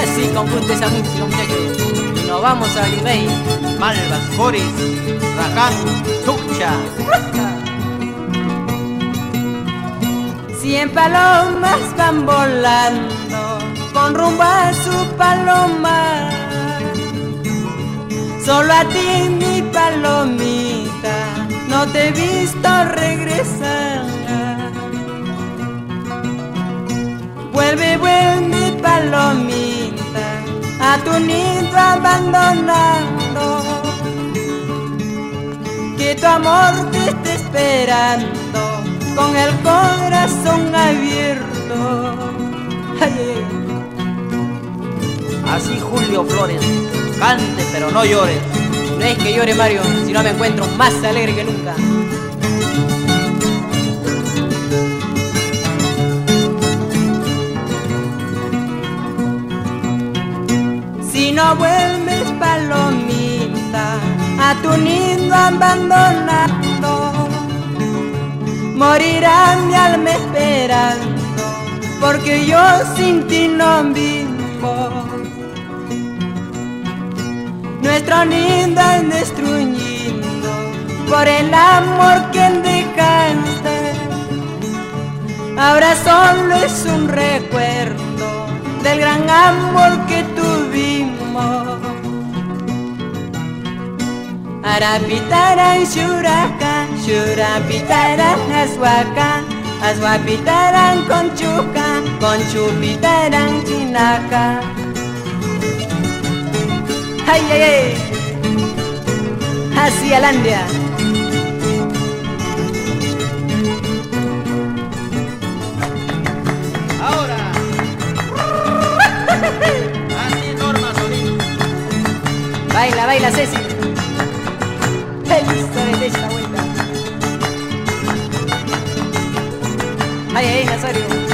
así concluye esa música, muchachos. Y nos vamos a Yungay. Malvas, Boris, Raján, Tukcha. 100 palomas van volando con rumbo a su paloma. Solo a ti, mi palomita, no te he visto regresar. Vuelve, vuelve, palomita, a tu nido abandonado, que tu amor te esté esperando con el corazón abierto. Ay, Así Julio Flores, cante pero no llores. no es que llore, Mario, sino me encuentro más alegre que nunca. Si no vuelves, palomita, a tu nido abandonado, morirá mi alma esperando, porque yo sin ti no vivo. Nuestro nido es destruyendo por el amor que dejaste. Ahora solo es un recuerdo del gran amor que tuvimos. Arapitaran shuraka, shurapitaran aswaka, aswapitaran conchuca, conchupitaran chinaca. ¡Ay, ay, ay! Hacia Landia. Ahora. Así Norma Solís. Baila, baila, Ceci. Listo de esta vuelta. ¡Ay, ay, Nazario!